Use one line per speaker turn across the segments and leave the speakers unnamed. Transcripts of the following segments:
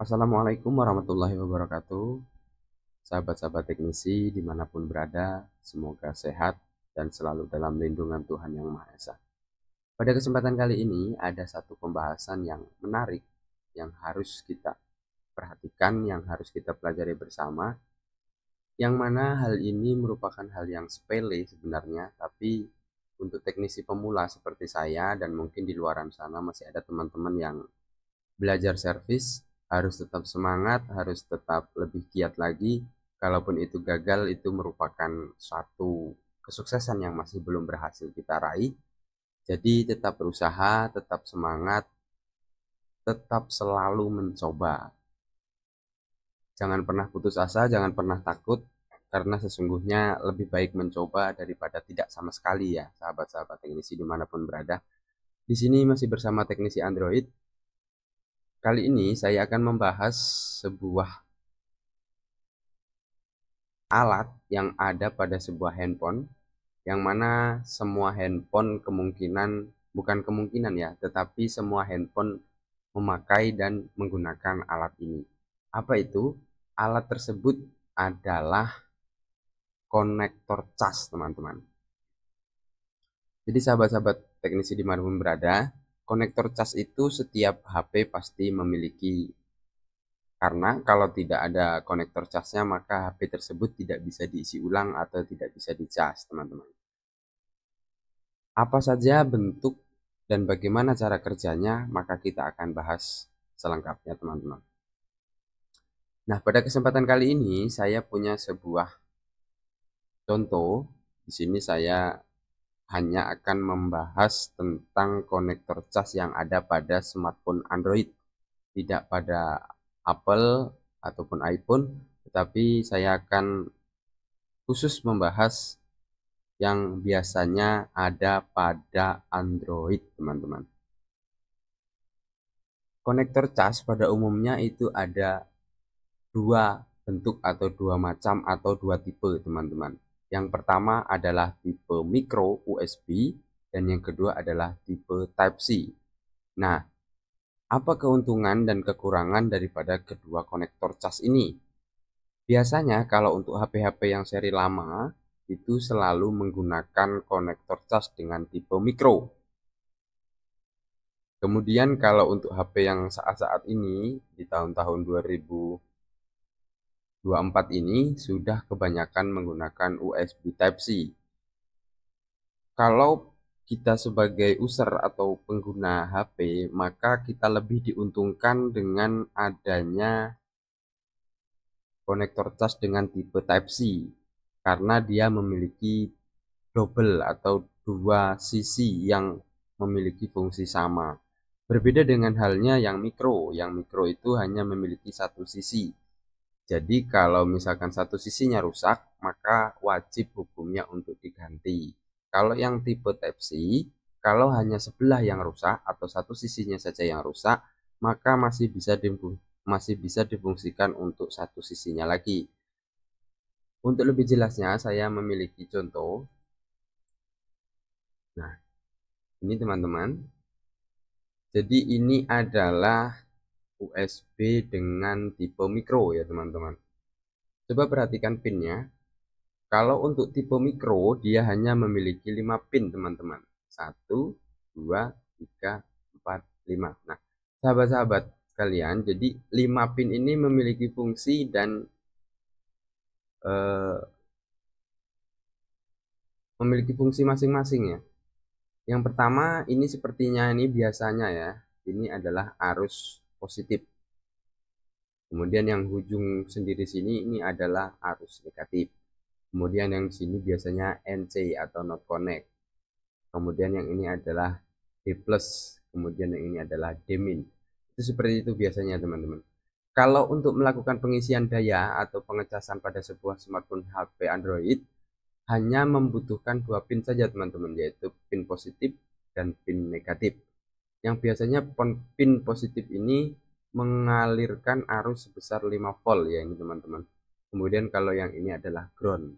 Assalamualaikum warahmatullahi wabarakatuh. Sahabat-sahabat teknisi dimanapun berada, semoga sehat dan selalu dalam lindungan Tuhan Yang Maha Esa. Pada kesempatan kali ini ada satu pembahasan yang menarik yang harus kita perhatikan, yang harus kita pelajari bersama, yang mana hal ini merupakan hal yang sepele sebenarnya, tapi untuk teknisi pemula seperti saya dan mungkin di luaran sana masih ada teman-teman yang belajar servis, harus tetap semangat, harus tetap lebih giat lagi. Kalaupun itu gagal, itu merupakan suatu kesuksesan yang masih belum berhasil kita raih. Jadi tetap berusaha, tetap semangat, tetap selalu mencoba. Jangan pernah putus asa, jangan pernah takut, karena sesungguhnya lebih baik mencoba daripada tidak sama sekali ya, sahabat-sahabat teknisi dimanapun berada. Di sini masih bersama teknisi Android. Kali ini saya akan membahas sebuah alat yang ada pada sebuah handphone, yang mana semua handphone bukan kemungkinan ya, tetapi semua handphone memakai dan menggunakan alat ini. Apa itu? Alat tersebut adalah konektor cas, teman-teman. Jadi sahabat-sahabat teknisi dimanapun berada, konektor cas itu setiap HP pasti memiliki. Karena kalau tidak ada konektor casnya, maka HP tersebut tidak bisa diisi ulang atau tidak bisa dicas, teman-teman. Apa saja bentuk dan bagaimana cara kerjanya, maka kita akan bahas selengkapnya, teman-teman. Nah, pada kesempatan kali ini saya punya sebuah contoh. Di sini saya hanya akan membahas tentang konektor cas yang ada pada smartphone Android, tidak pada Apple ataupun iPhone, tetapi saya akan khusus membahas yang biasanya ada pada Android, teman-teman. Konektor cas pada umumnya itu ada dua bentuk atau dua macam atau dua tipe, teman-teman. Yang pertama adalah tipe micro USB dan yang kedua adalah tipe Type-C. Nah, apa keuntungan dan kekurangan daripada kedua konektor cas ini? Biasanya kalau untuk HP-HP yang seri lama itu selalu menggunakan konektor cas dengan tipe micro. Kemudian kalau untuk HP yang saat-saat ini di tahun-tahun 2024 ini sudah kebanyakan menggunakan USB Type-C. Kalau kita sebagai user atau pengguna HP, maka kita lebih diuntungkan dengan adanya konektor cas dengan tipe Type-C karena dia memiliki double atau dua sisi yang memiliki fungsi sama. Berbeda dengan halnya yang mikro itu hanya memiliki satu sisi. Jadi kalau misalkan satu sisinya rusak, maka wajib hukumnya untuk diganti. Kalau yang tipe Type-C, kalau hanya sebelah yang rusak atau satu sisinya saja yang rusak, maka masih bisa difungsikan untuk satu sisinya lagi. Untuk lebih jelasnya, saya memiliki contoh. Nah, ini teman-teman. Jadi ini adalah USB dengan tipe micro ya teman-teman. Coba perhatikan pinnya. Kalau untuk tipe micro dia hanya memiliki 5 pin teman-teman. 1, 2, 3, 4, 5. Nah, sahabat-sahabat sekalian, jadi 5 pin ini memiliki fungsi dan eh, memiliki fungsi masing-masing ya. Yang pertama ini sepertinya ini biasanya ya, ini adalah arus positif. Kemudian yang ujung sendiri sini ini adalah arus negatif. Kemudian yang sini biasanya NC atau not connect. Kemudian yang ini adalah D+, kemudian yang ini adalah D-. Itu seperti itu biasanya teman-teman. Kalau untuk melakukan pengisian daya atau pengecasan pada sebuah smartphone HP Android, hanya membutuhkan dua pin saja teman-teman, yaitu pin positif dan pin negatif. Yang biasanya pin positif ini mengalirkan arus sebesar 5 volt ya ini teman-teman. Kemudian kalau yang ini adalah ground.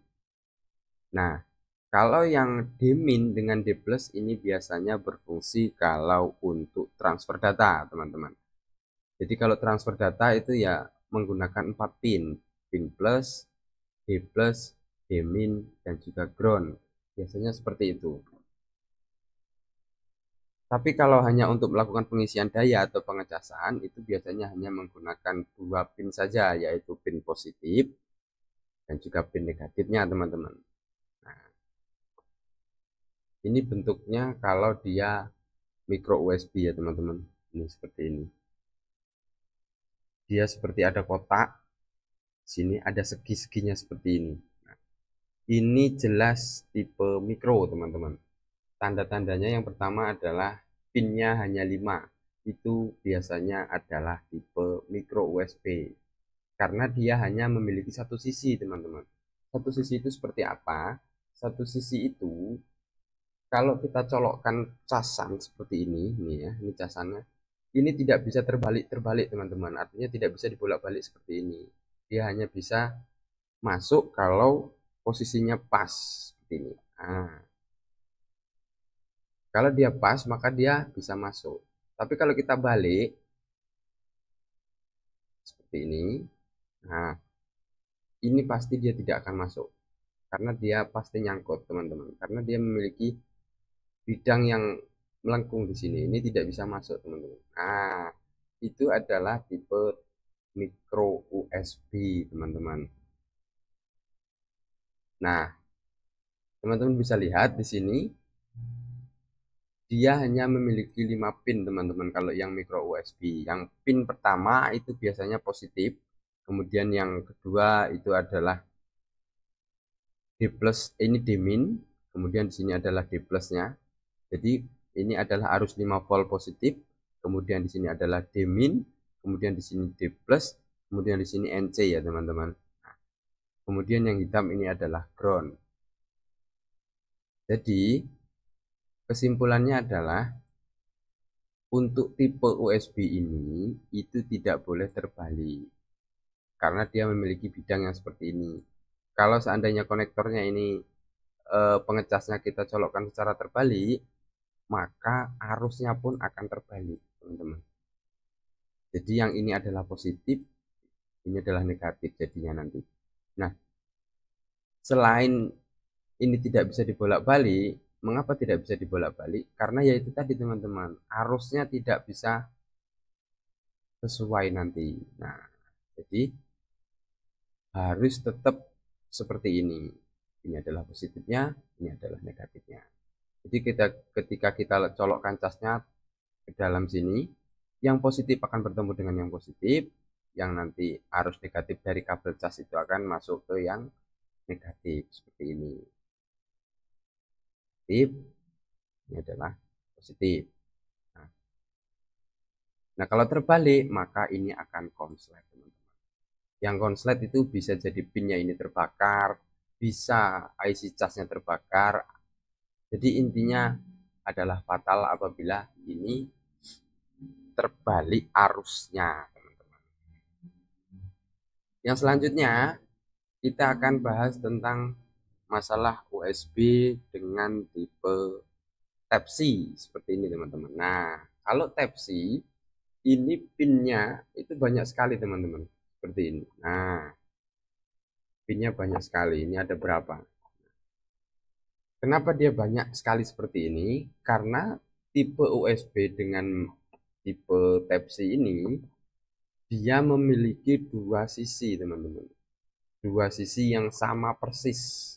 Nah, kalau yang D- dengan D+ ini biasanya berfungsi kalau untuk transfer data, teman-teman. Jadi kalau transfer data itu ya menggunakan 4 pin, pin plus, D plus, D min, dan juga ground. Biasanya seperti itu. Tapi kalau hanya untuk melakukan pengisian daya atau pengecasan, itu biasanya hanya menggunakan 2 pin saja, yaitu pin positif dan juga pin negatifnya, teman-teman. Nah, ini bentuknya kalau dia micro USB ya, teman-teman. Ini seperti ini. Dia seperti ada kotak, sini ada segi-seginya seperti ini. Nah, ini jelas tipe mikro, teman-teman. Tanda-tandanya yang pertama adalah pinnya hanya 5. Itu biasanya adalah tipe micro USB. Karena dia hanya memiliki satu sisi, teman-teman. Satu sisi itu seperti apa? Satu sisi itu kalau kita colokkan casan seperti ini ya, ini casannya. Ini tidak bisa terbalik-terbalik, teman-teman. Artinya tidak bisa dibolak-balik seperti ini. Dia hanya bisa masuk kalau posisinya pas seperti ini. Nah, kalau dia pas maka dia bisa masuk. Tapi kalau kita balik seperti ini, nah ini pasti dia tidak akan masuk karena dia pasti nyangkut, teman-teman. Karena dia memiliki bidang yang melengkung di sini. Ini tidak bisa masuk, teman-teman. Nah, itu adalah tipe micro USB, teman-teman. Nah, teman-teman bisa lihat di sini dia hanya memiliki 5 pin, teman-teman. Kalau yang micro USB, yang pin pertama itu biasanya positif, kemudian yang kedua itu adalah D plus, ini D min, kemudian di sini adalah D plusnya. Jadi ini adalah arus 5 volt positif, kemudian di sini adalah D min, kemudian di sini D plus, kemudian di sini NC ya, teman-teman. Kemudian yang hitam ini adalah ground. Jadi kesimpulannya adalah untuk tipe USB ini itu tidak boleh terbalik karena dia memiliki bidang yang seperti ini. Kalau seandainya konektornya ini pengecasnya kita colokkan secara terbalik, maka arusnya pun akan terbalik, teman-teman. Jadi yang ini adalah positif, ini adalah negatif jadinya nanti. Nah, selain ini tidak bisa dibolak-balik, mengapa tidak bisa dibolak-balik? Karena yaitu tadi, teman-teman, arusnya tidak bisa sesuai nanti. Nah, jadi harus tetap seperti ini. Ini adalah positifnya, ini adalah negatifnya. Jadi ketika kita colokkan casnya ke dalam sini, yang positif akan bertemu dengan yang positif, yang nanti arus negatif dari kabel cas itu akan masuk ke yang negatif seperti ini. Positif, ini adalah positif. Nah, kalau terbalik maka ini akan konslet, teman-teman. Yang konslet itu bisa jadi pinnya ini terbakar, bisa IC casnya terbakar. Jadi intinya adalah fatal apabila ini terbalik arusnya, teman-teman. Yang selanjutnya kita akan bahas tentang masalah USB dengan tipe Type-C seperti ini, teman-teman. Nah, kalau Type-C ini pinnya itu banyak sekali, teman-teman, seperti ini. Nah, pinnya banyak sekali. Ini ada berapa? Kenapa dia banyak sekali seperti ini? Karena tipe USB dengan tipe Type-C ini dia memiliki dua sisi, teman-teman. Dua sisi yang sama persis.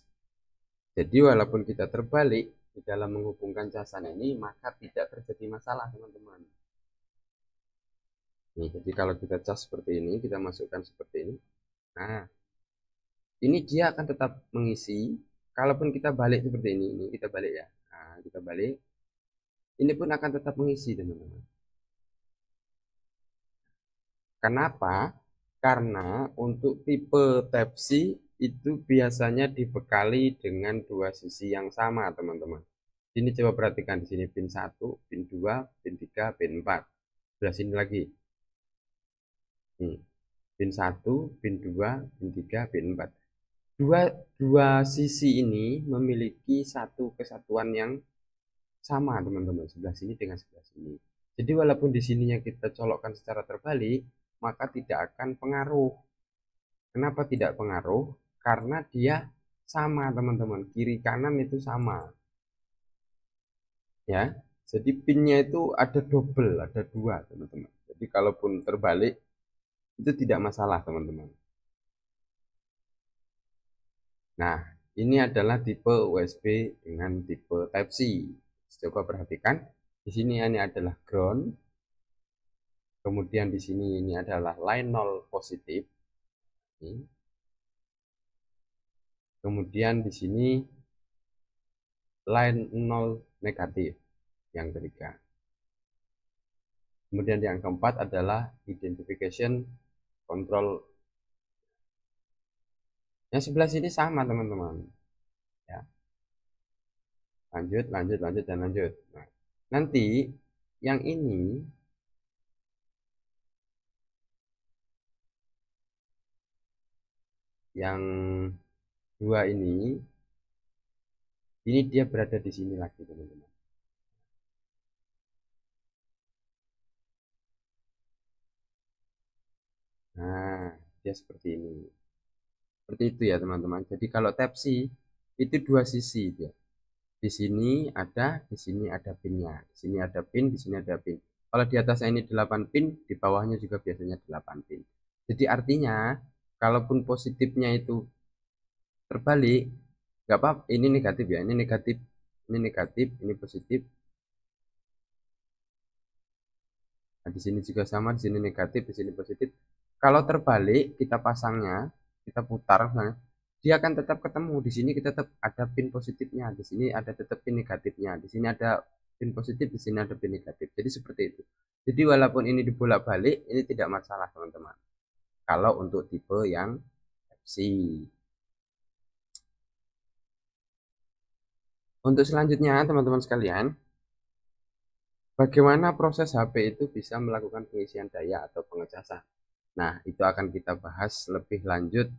Jadi walaupun kita terbalik di dalam menghubungkan casan ini, maka tidak terjadi masalah, teman-teman. Nih, jadi kalau kita cas seperti ini, kita masukkan seperti ini. Nah, ini dia akan tetap mengisi. Kalaupun kita balik seperti ini kita balik ya. Nah, kita balik. Ini pun akan tetap mengisi, teman-teman. Kenapa? Karena untuk tipe Type-C itu biasanya dibekali dengan dua sisi yang sama, teman-teman. Ini coba perhatikan di sini pin 1, pin 2, pin 3, pin 4. Sebelah sini lagi. Nih, pin 1, pin 2, pin 3, pin 4. Dua sisi ini memiliki satu kesatuan yang sama, teman-teman. Sebelah sini dengan sebelah sini. Jadi walaupun di sininya kita colokkan secara terbalik, maka tidak akan pengaruh. Kenapa tidak pengaruh? Karena dia sama teman-teman, kiri kanan itu sama. Ya, jadi pinnya itu ada double, ada dua teman-teman. Jadi kalaupun terbalik itu tidak masalah teman-teman. Nah, ini adalah tipe USB dengan tipe Type C. Coba perhatikan, di sini ini adalah ground, kemudian di sini ini adalah line 0 positif. Kemudian di sini line 0 negatif yang ketiga. Kemudian yang keempat adalah identification control. Yang sebelah sini sama teman-teman. Ya. Lanjut, lanjut, lanjut, dan lanjut. Nah, nanti yang ini yang dua ini dia berada di sini lagi teman-teman. Nah, dia seperti ini. Seperti itu ya teman-teman. Jadi kalau Type C itu dua sisi dia. Di sini ada pinnya. Di sini ada pin, di sini ada pin. Kalau di atasnya ini 8 pin, di bawahnya juga biasanya 8 pin. Jadi artinya, kalaupun positifnya itu terbalik, nggak apa, ini negatif ya, ini negatif, ini positif. Nah, di sini juga sama, di sini negatif, di sini positif. Kalau terbalik, kita pasangnya, kita putar misalnya, dia akan tetap ketemu. Di sini kita tetap ada pin positifnya, di sini ada tetap pin negatifnya, di sini ada pin positif, di sini ada pin negatif. Jadi seperti itu. Jadi walaupun ini dibolak-balik, ini tidak masalah teman-teman. Kalau untuk tipe yang FC. Untuk selanjutnya teman-teman sekalian, bagaimana proses HP itu bisa melakukan pengisian daya atau pengecasan. Nah, itu akan kita bahas lebih lanjut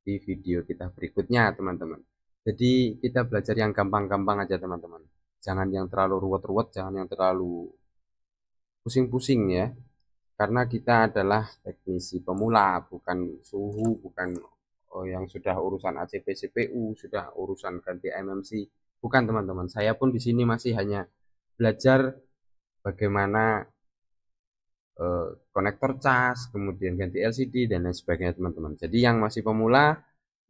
di video kita berikutnya teman-teman. Jadi kita belajar yang gampang-gampang aja teman-teman. Jangan yang terlalu ruwet-ruwet, jangan yang terlalu pusing-pusing ya. Karena kita adalah teknisi pemula, bukan suhu, bukan yang sudah urusan ACP CPU, sudah urusan ganti MMC. Bukan teman-teman. Saya pun di sini masih hanya belajar bagaimana konektor cas, kemudian ganti LCD dan lain sebagainya teman-teman. Jadi yang masih pemula,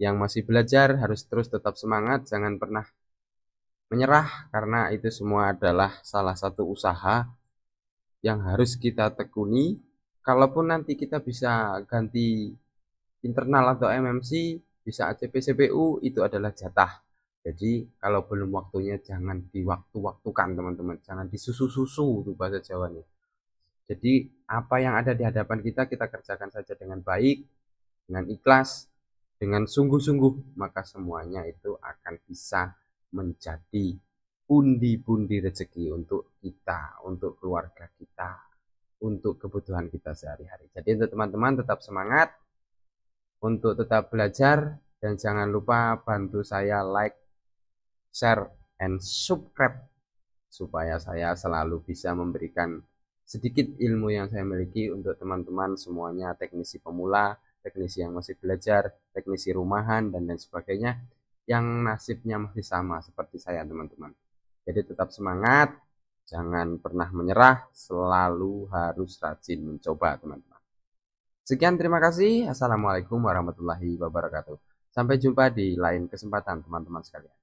yang masih belajar harus terus tetap semangat, jangan pernah menyerah karena itu semua adalah salah satu usaha yang harus kita tekuni. Kalaupun nanti kita bisa ganti internal atau MMC, bisa ACP CPU, itu adalah jatah. Jadi kalau belum waktunya jangan diwaktu-waktukan teman-teman, jangan disusu-susu itu bahasa Jawanya. Jadi apa yang ada di hadapan kita kerjakan saja dengan baik, dengan ikhlas, dengan sungguh-sungguh, maka semuanya itu akan bisa menjadi pundi-pundi rezeki untuk kita, untuk keluarga kita, untuk kebutuhan kita sehari-hari. Jadi untuk teman-teman tetap semangat, untuk tetap belajar, dan jangan lupa bantu saya like, share, and subscribe supaya saya selalu bisa memberikan sedikit ilmu yang saya miliki untuk teman-teman semuanya, teknisi pemula, teknisi yang masih belajar, teknisi rumahan, dan lain sebagainya, yang nasibnya masih sama seperti saya teman-teman. Jadi tetap semangat, jangan pernah menyerah, selalu harus rajin mencoba teman-teman. Sekian, terima kasih. Assalamualaikum warahmatullahi wabarakatuh. Sampai jumpa di lain kesempatan teman-teman sekalian.